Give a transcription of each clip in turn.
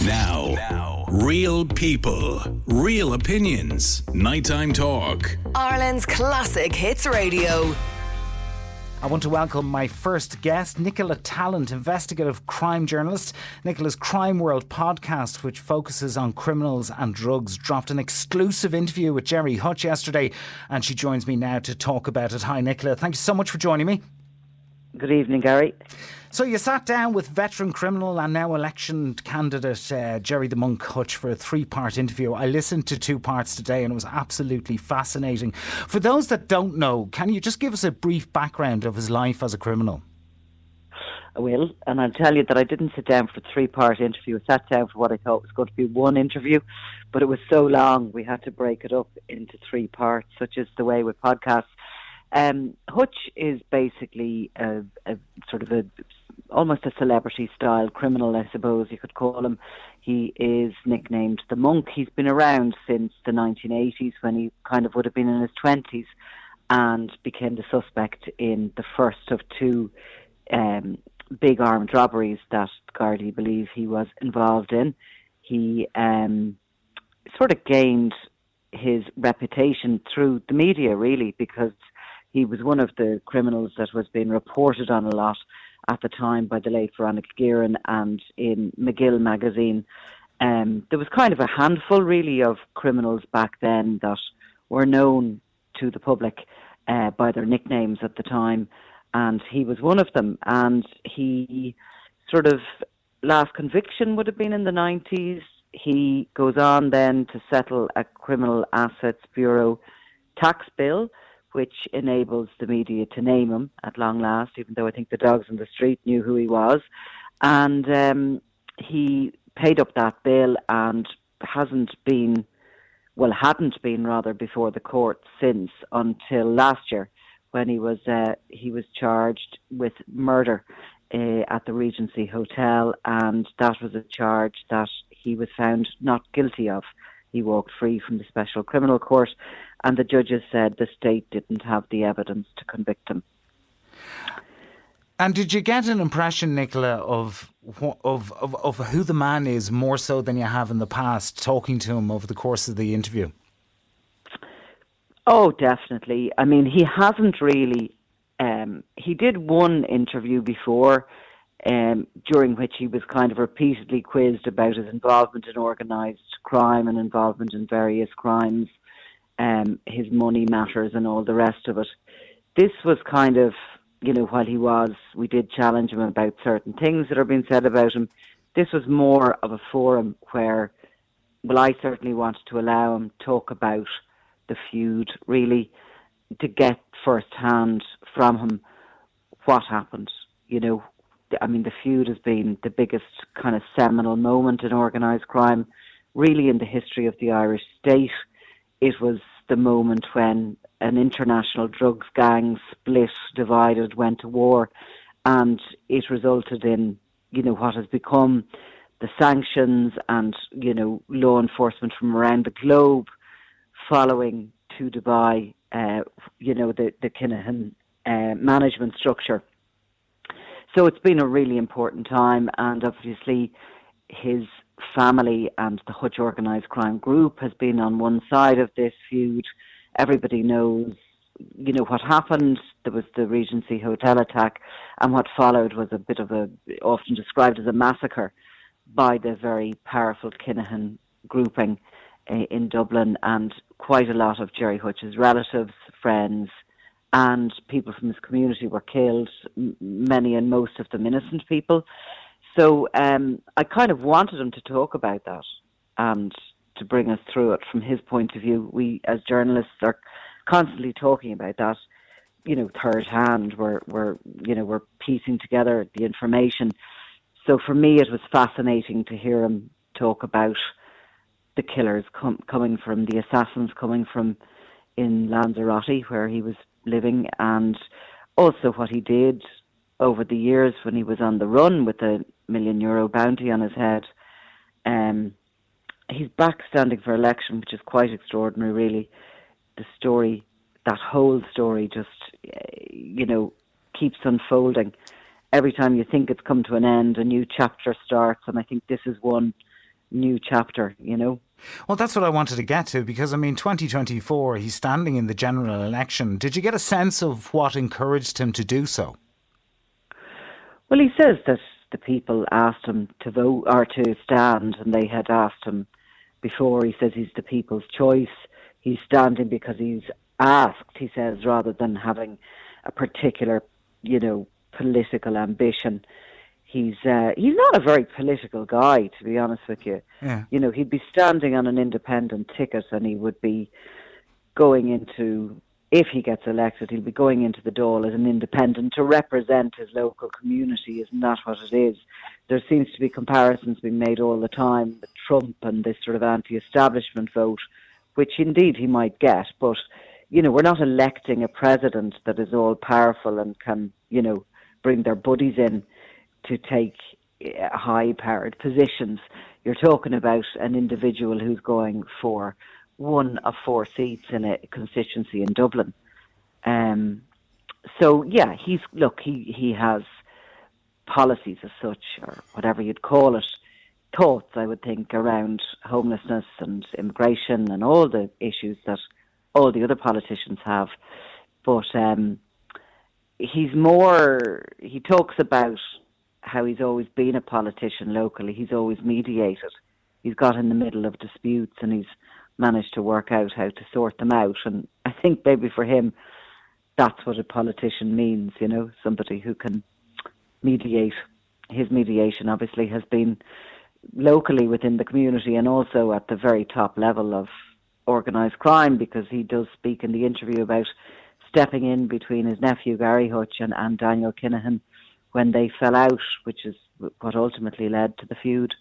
Now, real people, real opinions. Nighttime Talk. Ireland's classic hits radio. I want to welcome my first guest, Nicola Tallant, investigative crime journalist. Nicola's Crime World podcast, which focuses on criminals and drugs, dropped an exclusive interview with Gerry Hutch yesterday, and she joins me now to talk about it. Hi, Nicola. Thank you so much for joining me. Good evening, Gary. So you sat down with veteran criminal and now election candidate Gerry The Monk Hutch for a 3-part interview. I listened to 2 parts today and it was absolutely fascinating. For those that don't know, can you just give us a brief background of his life as a criminal? I will, and I'll tell you that I didn't sit down for a 3-part interview. I sat down for what I thought was going to be one interview, but it was so long we had to break it up into 3 parts, such is the way with podcasts. Hutch is basically a sort of almost a celebrity-style criminal, I suppose you could call him. He is nicknamed The Monk. He's been around since the 1980s, when he kind of would have been in his 20s, and became the suspect in the first of 2 big armed robberies that Gardaí believe he was involved in. He sort of gained his reputation through the media, really, because he was one of the criminals that was being reported on a lot at the time by the late Veronica Guerin, and in McGill magazine. There was kind of a handful, really, of criminals back then that were known to the public by their nicknames at the time, and he was one of them. And he sort of, last conviction would have been in the 90s. He goes on then to settle a Criminal Assets Bureau tax bill, which enables the media to name him at long last, even though I think the dogs on the street knew who he was. And he paid up that bill and hadn't been before the court since, until last year, when he was charged with murder at the Regency Hotel, and that was a charge that he was found not guilty of. He walked free from the Special Criminal Court, and the judges said the state didn't have the evidence to convict him. And did you get an impression, Nicola, of who the man is, more so than you have in the past, talking to him over the course of the interview? Oh, definitely. I mean, he hasn't really... he did one interview before, during which he was kind of repeatedly quizzed about his involvement in organised crime and involvement in various crimes, his money matters and all the rest of it. This was kind of, while we did challenge him about certain things that are being said about him, this was more of a forum where, I certainly wanted to allow him to talk about the feud, really, to get first-hand from him what happened. The feud has been the biggest kind of seminal moment in organised crime, really, in the history of the Irish state. It was the moment when an international drugs gang split, divided, went to war, and it resulted in, what has become the sanctions and, law enforcement from around the globe following to Dubai, the Kinahan management structure. So it's been a really important time, and obviously his family and the Hutch Organised Crime Group has been on one side of this feud. Everybody knows, what happened. There was the Regency Hotel attack, and what followed was a bit of often described as a massacre by the very powerful Kinahan grouping in Dublin, and quite a lot of Gerry Hutch's relatives, friends, and people from his community were killed, many and most of them innocent people. So I kind of wanted him to talk about that and to bring us through it from his point of view. We, as journalists, are constantly talking about that, third hand. We're piecing together the information. So for me, it was fascinating to hear him talk about the killers coming from, the assassins coming from in Lanzarote, where he was living, and also what he did over the years when he was on the run with a €1 million bounty on his head. He's back standing for election, which is quite extraordinary, really. The story, that whole story just, keeps unfolding. Every time you think it's come to an end, a new chapter starts, and I think this is one new chapter, you know. Well, that's what I wanted to get to, because, I mean, 2024, he's standing in the general election. Did you get a sense of what encouraged him to do so? Well, he says that the people asked him to vote or to stand, and they had asked him before. He says he's the people's choice. He's standing because he's asked, he says, rather than having a particular, you know, political ambition. He's not a very political guy, to be honest with you. Yeah. You know, he'd be standing on an independent ticket, and he would be going into, if he gets elected, he'll be going into the Dáil as an independent to represent his local community. Isn't that what it is? There seems to be comparisons being made all the time with Trump and this sort of anti-establishment vote, which indeed he might get. But, you know, we're not electing a president that is all powerful and can, you know, bring their buddies in to take high-powered positions. You're talking about an individual who's going for one of 4 seats in a constituency in Dublin. So yeah, he has policies as such, or whatever you'd call it, thoughts, I would think, around homelessness and immigration and all the issues that all the other politicians have. But he talks about how he's always been a politician locally. He's always mediated. He's got in the middle of disputes, and he's managed to work out how to sort them out. And I think maybe for him, that's what a politician means, you know, somebody who can mediate. His mediation obviously has been locally within the community and also at the very top level of organised crime, because he does speak in the interview about stepping in between his nephew Gerry Hutch and Daniel Kinahan when they fell out, which is what ultimately led to the feud.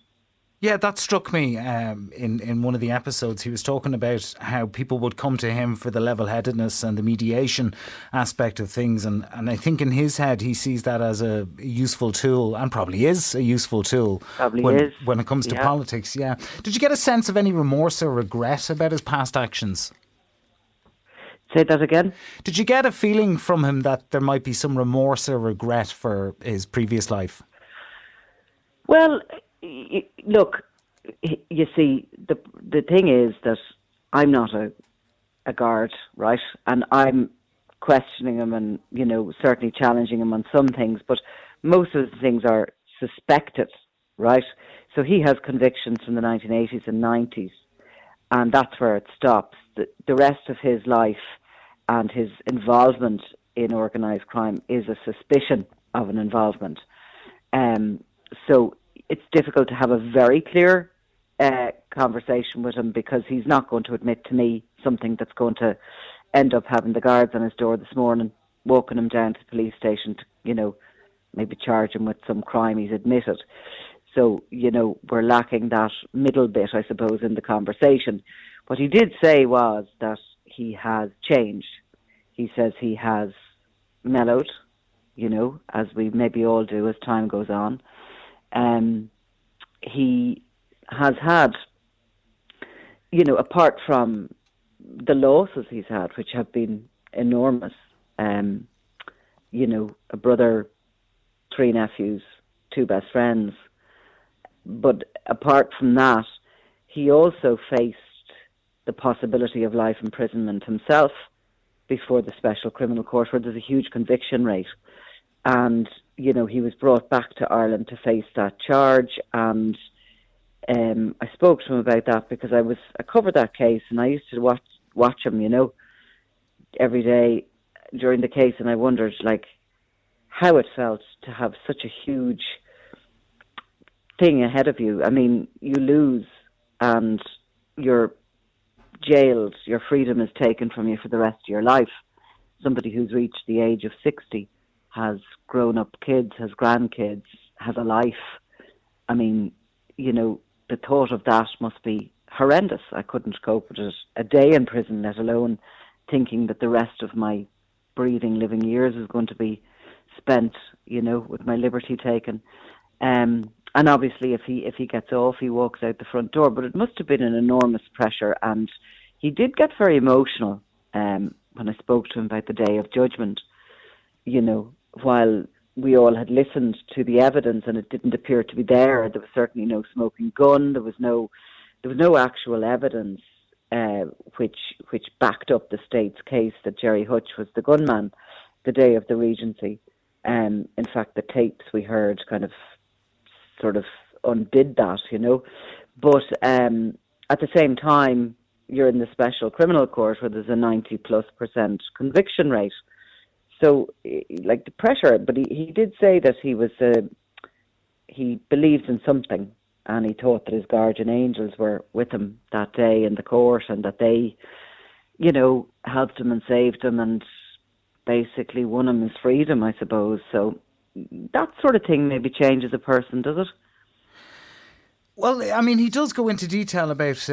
Yeah, that struck me in one of the episodes. He was talking about how people would come to him for the level-headedness and the mediation aspect of things. And I think in his head, he sees that as a useful tool, and probably is a useful tool when it comes to politics. Yeah. Did you get a sense of any remorse or regret about his past actions? Say that again? Did you get a feeling from him that there might be some remorse or regret for his previous life? Well, look, you see, the thing is that I'm not a guard, right? And I'm questioning him and, you know, certainly challenging him on some things, but most of the things are suspected, right? So he has convictions from the 1980s and 90s, and that's where it stops. The rest of his life and his involvement in organised crime is a suspicion of an involvement. So it's difficult to have a very clear conversation with him, because he's not going to admit to me something that's going to end up having the guards on his door this morning, walking him down to the police station to, you know, maybe charge him with some crime he's admitted. So, you know, we're lacking that middle bit, I suppose, in the conversation. What he did say was that he has changed. He says he has mellowed, you know, as we maybe all do as time goes on. He has had, you know, apart from the losses he's had, which have been enormous, you know, a brother, 3 nephews, 2 best friends. But apart from that, he also faced the possibility of life imprisonment himself before the Special Criminal Court, where there's a huge conviction rate. And, you know, he was brought back to Ireland to face that charge. And I spoke to him about that because I covered that case, and I used to watch him, you know, every day during the case, and I wondered, like, how it felt to have such a huge thing ahead of you. I mean, you lose and you're jailed, your freedom is taken from you for the rest of your life. Somebody who's reached the age of 60 has grown-up kids, has grandkids, has a life. I mean, you know, the thought of that must be horrendous. I couldn't cope with it a day in prison, let alone thinking that the rest of my breathing, living years is going to be spent, you know, with my liberty taken. And obviously, if he gets off, he walks out the front door. But it must have been an enormous pressure, and he did get very emotional when I spoke to him about the day of judgment. You know, while we all had listened to the evidence and it didn't appear to be there. There was certainly no smoking gun. There was no actual evidence which backed up the state's case that Gerry Hutch was the gunman the day of the Regency. In fact, the tapes we heard kind of sort of undid that, But at the same time, you're in the special criminal court where there's a 90+% conviction rate. So, the pressure, but he did say that he believed in something, and he thought that his guardian angels were with him that day in the court, and that they, helped him and saved him and basically won him his freedom, I suppose. So that sort of thing maybe changes a person, does it? Well, I mean, he does go into detail about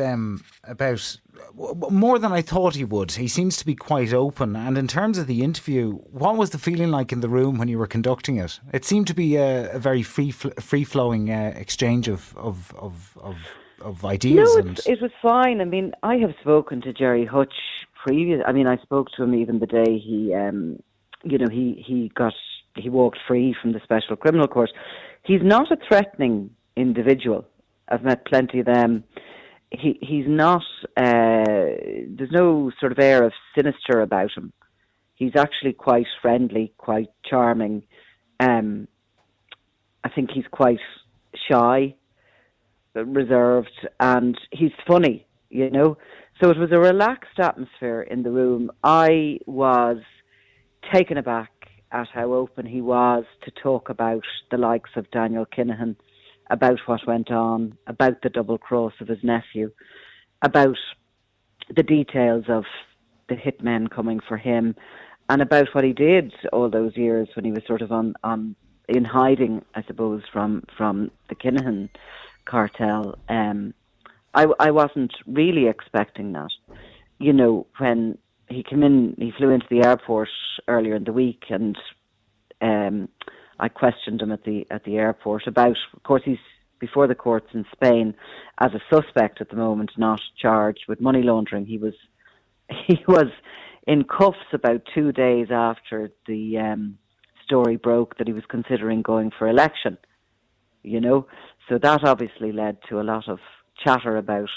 more than I thought he would. He seems to be quite open. And in terms of the interview, what was the feeling like in the room when you were conducting it? It seemed to be a very free-flowing exchange of ideas. No, it was fine. I mean, I have spoken to Gerry Hutch previous. I mean, I spoke to him even the day he walked free from the special criminal court. He's not a threatening individual. I've met plenty of them. He's not, there's no sort of air of sinister about him. He's actually quite friendly, quite charming. I think he's quite shy, reserved, and he's funny, So it was a relaxed atmosphere in the room. I was taken aback at how open he was to talk about the likes of Daniel Kinahan, about what went on, about the double cross of his nephew, about the details of the hitmen coming for him, and about what he did all those years when he was sort of in hiding, I suppose, from the Kinahan cartel. I wasn't really expecting that. When he came in, he flew into the airport earlier in the week, and I questioned him at the airport about, of course, he's before the courts in Spain as a suspect at the moment, not charged with money laundering. He was in cuffs about 2 days after the story broke that he was considering going for election. So that obviously led to a lot of chatter about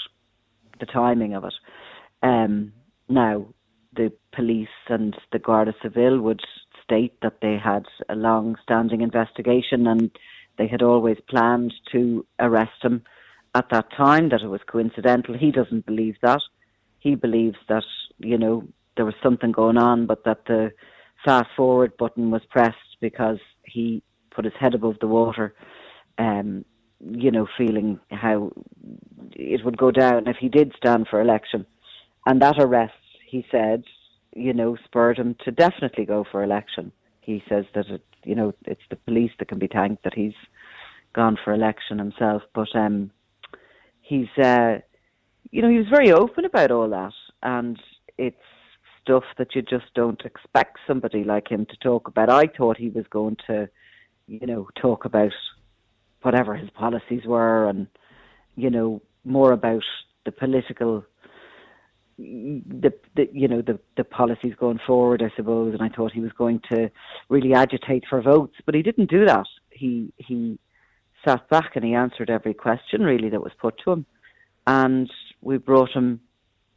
the timing of it. Now, the police and the Guardia Civil would state that they had a long-standing investigation and they had always planned to arrest him at that time, that it was coincidental. He doesn't believe that. He believes that, there was something going on, but that the fast-forward button was pressed because he put his head above the water, feeling how it would go down if he did stand for election. And that arrest, he said, spurred him to definitely go for election. He says that, it's the police that can be thanked that he's gone for election himself. But he was very open about all that. And it's stuff that you just don't expect somebody like him to talk about. I thought he was going to, talk about whatever his policies were and, more about the political the policies going forward, I suppose, and I thought he was going to really agitate for votes, but he didn't do that. He sat back and he answered every question really that was put to him, and we brought him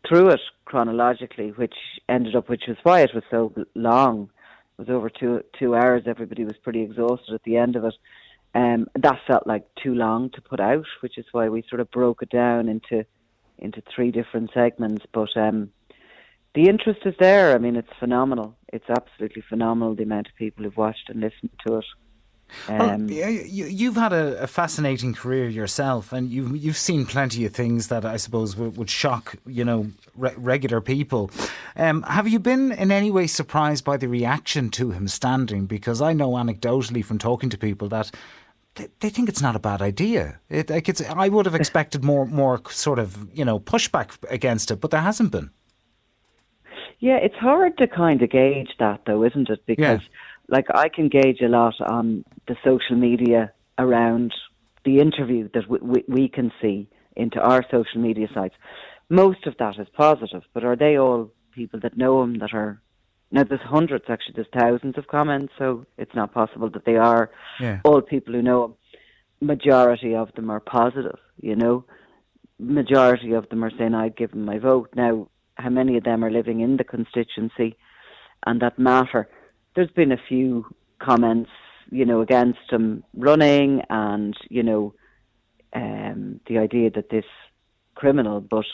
through it chronologically, which was why it was so long. It was over two hours. Everybody was pretty exhausted at the end of it. That felt like too long to put out, which is why we sort of broke it down into 3 different segments. But the interest is there. I mean, it's phenomenal. It's absolutely phenomenal, the amount of people who've watched and listened to it. You've had a fascinating career yourself, and you've seen plenty of things that I suppose would shock regular people. Have you been in any way surprised by the reaction to him standing? Because I know anecdotally from talking to people that they think it's not a bad idea. I would have expected more sort of pushback against it, but there hasn't been. Yeah, it's hard to kind of gauge that, though, isn't it? Because I can gauge a lot on the social media around the interview that we can see into our social media sites. Most of that is positive, but are they all people that know him, that are Now, there's hundreds, actually, there's thousands of comments, so it's not possible that they are Yeah. all people who know him. Majority of them are positive, Majority of them are saying, I'd give him my vote. Now, how many of them are living in the constituency and that matter? There's been a few comments, against him running and, the idea that this criminal, but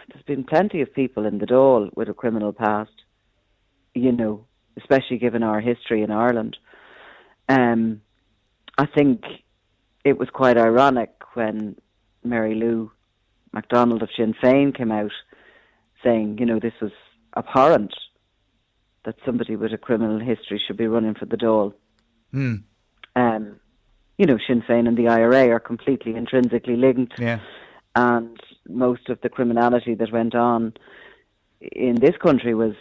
there's been plenty of people in the Dáil with a criminal past, especially given our history in Ireland. I think it was quite ironic when Mary Lou MacDonald of Sinn Féin came out saying, this was abhorrent that somebody with a criminal history should be running for the Dáil. Sinn Féin and the IRA are completely intrinsically linked. Yeah. And most of the criminality that went on in this country was,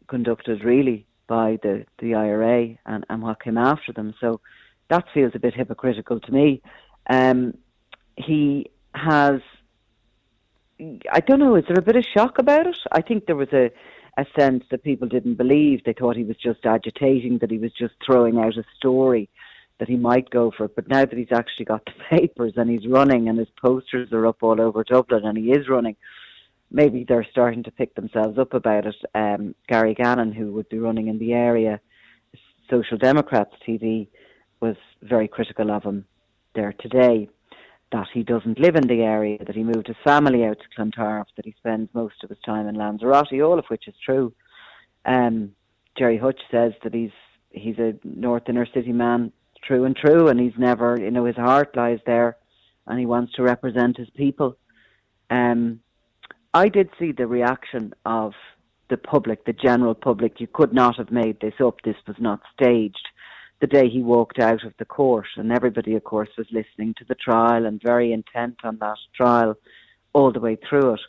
conducted really by the IRA and what came after them. So that feels a bit hypocritical to me. He has, I don't know, is there a bit of shock about it? I think there was a sense that people didn't believe. They thought he was just agitating, that he was just throwing out a story, that he might go for it. But now that he's actually got the papers and he's running and his posters are up all over Dublin and he is running, maybe they're starting to pick themselves up about it. Gary Gannon, who would be running in the area, Social Democrats TV, was very critical of him there today, that he doesn't live in the area, that he moved his family out to Clontarf, that he spends most of his time in Lanzarote, all of which is true. Gerry Hutch says that he's a North Inner City man, true and true, and he's never, his heart lies there and he wants to represent his people. I did see the reaction of the public, the general public. You could not have made this up. This was not staged. The day he walked out of the court, and everybody, of course, was listening to the trial and very intent on that trial all the way through it.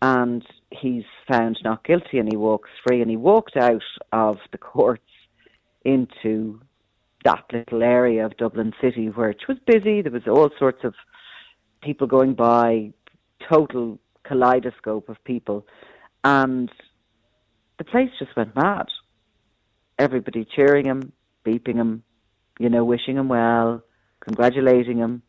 And he's found not guilty and he walks free, and he walked out of the courts into that little area of Dublin City, which was busy. There was all sorts of people going by, total kaleidoscope of people, and the place just went mad. Everybody cheering him, beeping him, wishing him well, congratulating him,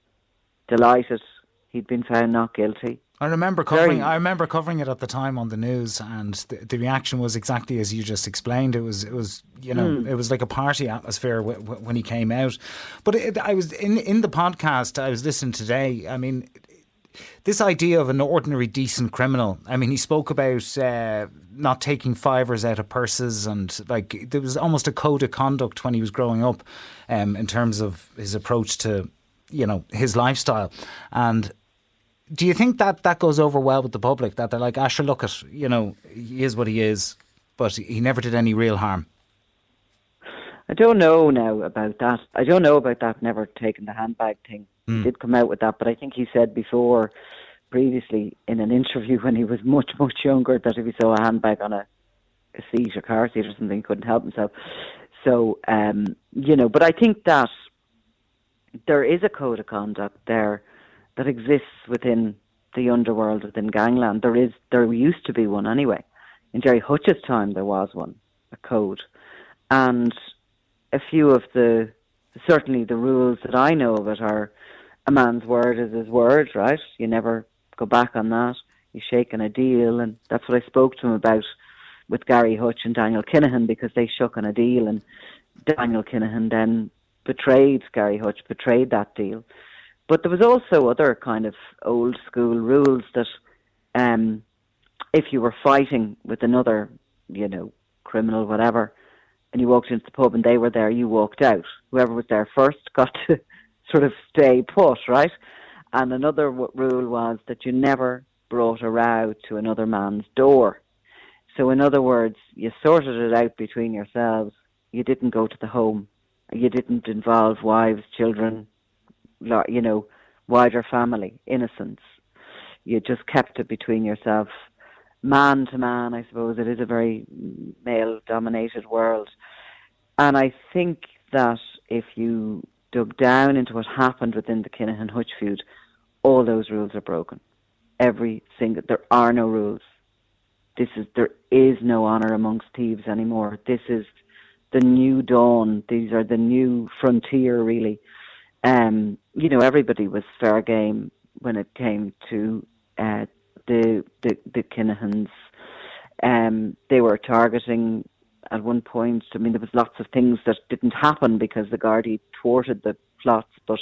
delighted he'd been found not guilty. I remember covering it at the time on the news, and the reaction was exactly as you just explained. It was it was like a party atmosphere when he came out. But I was in the podcast I was listening today. I mean, this idea of an ordinary decent criminal. I mean, he spoke about not taking fivers out of purses, and like there was almost a code of conduct when he was growing up, in terms of his approach to his lifestyle. And do you think that goes over well with the public, that they're like, sure, look at, he is what he is, but he never did any real harm? I don't know now about that. I don't know about that never taking the handbag thing. He did come out with that, but I think he said previously in an interview when he was much, much younger, that if he saw a handbag on a seat, a car seat or something, he couldn't help himself. So, but I think that there is a code of conduct there that exists within the underworld, within gangland. There used to be one anyway. In Gerry Hutch's time, there was one, a code. And a few of certainly the rules that I know of it are, a man's word is his word, right? You never go back on that. You shake on a deal, and that's what I spoke to him about with Gary Hutch and Daniel Kinahan, because they shook on a deal, and Daniel Kinahan then betrayed Gary Hutch, betrayed that deal. But there was also other kind of old school rules that if you were fighting with another, criminal, whatever, and you walked into the pub and they were there, you walked out. Whoever was there first got to sort of stay put, right? And another rule was that you never brought a row to another man's door. So in other words, you sorted it out between yourselves. You didn't go to the home. You didn't involve wives, children, wider family, innocence. You just kept it between yourself. Man to man, I suppose. It is a very male-dominated world. And I think that if you dug down into what happened within the Kinahan-Hutch feud, all those rules are broken. There are no rules. there is no honour amongst thieves anymore. This is the new dawn. These are the new frontier, really. Everybody was fair game when it came to the Kinahans. They were targeting at one point. I mean, there was lots of things that didn't happen because the Gardaí thwarted the plots, but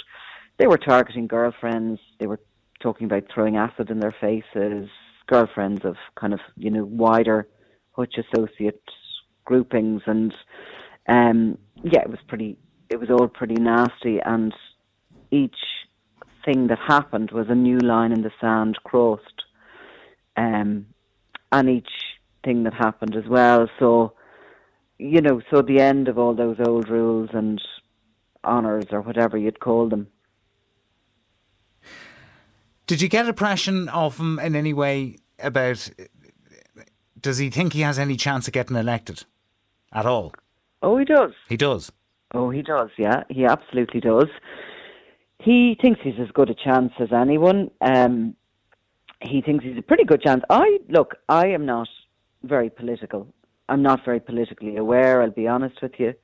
they were targeting girlfriends. They were talking about throwing acid in their faces, girlfriends of kind of, wider Hutch associate groupings. And, it was all pretty nasty. And each thing that happened was a new line in the sand crossed. And each thing that happened as well. So, so the end of all those old rules and honours, or whatever you'd call them. Did you get an impression of him in any way about, does he think he has any chance of getting elected at all? Oh, he does. He does? Oh, he does, yeah. He absolutely does. He thinks he's as good a chance as anyone. He thinks he's a pretty good chance. I am not very political. I'm not very politically aware, I'll be honest with you.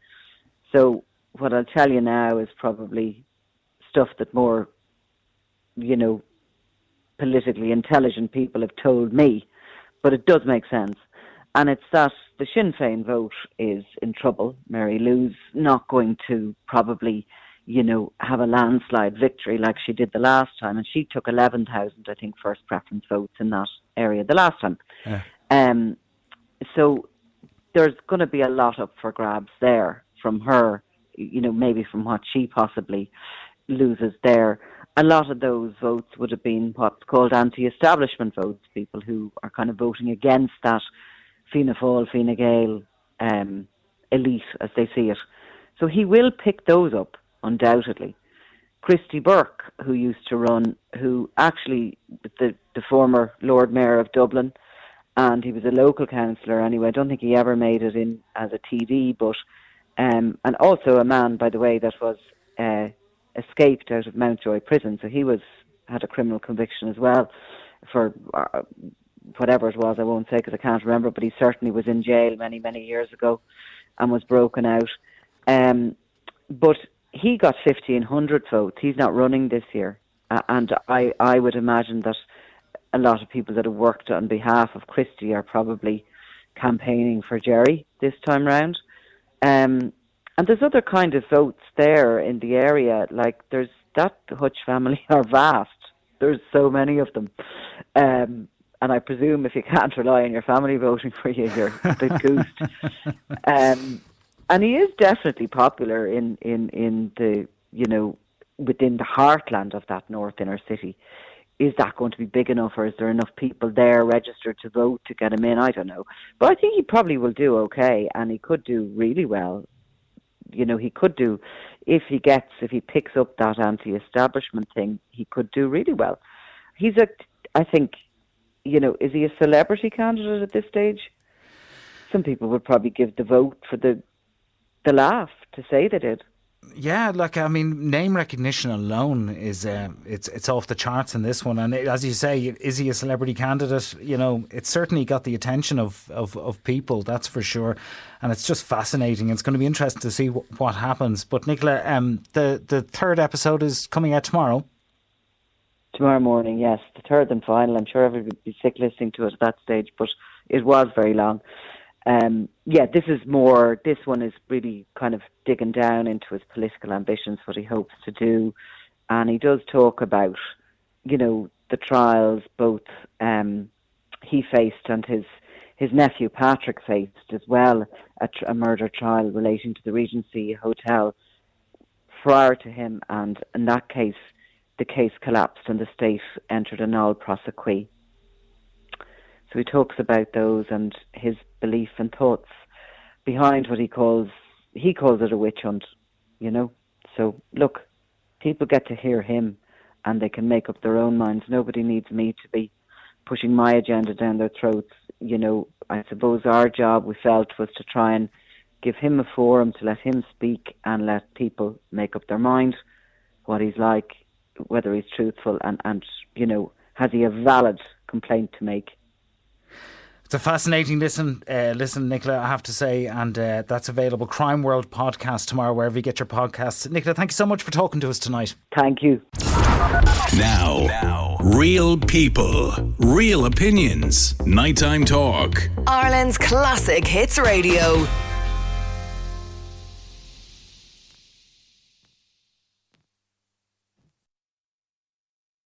So what I'll tell you now is probably stuff that more, politically intelligent people have told me, but it does make sense. And it's that the Sinn Féin vote is in trouble. Mary Lou's not going to probably, have a landslide victory like she did the last time. And she took 11,000, I think, first preference votes in that area the last time. Yeah. So there's going to be a lot up for grabs there from her, maybe from what she possibly loses there. A lot of those votes would have been what's called anti-establishment votes, people who are kind of voting against that Fianna Fáil, Fine Gael elite, as they see it. So he will pick those up, undoubtedly. Christy Burke, who used to run, who actually, the former Lord Mayor of Dublin, and he was a local councillor anyway. I don't think he ever made it in as a TD, but and also a man, by the way, that was escaped out of Mountjoy prison. So he had a criminal conviction as well for whatever it was. I won't say because I can't remember, but he certainly was in jail many, many years ago and was broken out. But he got 1,500 votes. He's not running this year, and I would imagine that a lot of people that have worked on behalf of Christie are probably campaigning for Gerry this time round. And there's other kind of votes there in the area, like there's that Hutch family are vast. There's so many of them. And I presume if you can't rely on your family voting for you, you're a bit goosed. And he is definitely popular in the, within the heartland of that north inner city. Is that going to be big enough, or is there enough people there registered to vote to get him in? I don't know. But I think he probably will do okay, and he could do really well. He could do, if he picks up that anti-establishment thing, he could do really well. I think, is he a celebrity candidate at this stage? Some people would probably give the vote for the laugh to say they did. Yeah, name recognition alone is it's off the charts in this one. And as you say, is he a celebrity candidate? It's certainly got the attention of people, that's for sure. And it's just fascinating. It's going to be interesting to see what happens. But Nicola, the third episode is coming out tomorrow. Tomorrow morning, yes, the third and final. I'm sure everybody would be sick listening to it at that stage, but it was very long. This one is really kind of digging down into his political ambitions, what he hopes to do. And he does talk about, the trials both he faced and his nephew Patrick faced as well, a murder trial relating to the Regency Hotel prior to him. And in that case, the case collapsed and the state entered a nolle prosequi. So he talks about those and his belief and thoughts behind what he calls it a witch hunt, So look, people get to hear him and they can make up their own minds. Nobody needs me to be pushing my agenda down their throats. I suppose our job, we felt, was to try and give him a forum to let him speak and let people make up their mind what he's like, whether he's truthful and has he a valid complaint to make. It's a fascinating listen, Nicola, I have to say, and that's available. Crime World podcast tomorrow, wherever you get your podcasts. Nicola, thank you so much for talking to us tonight. Thank you. Now, real people, real opinions. Nighttime Talk. Ireland's classic hits radio.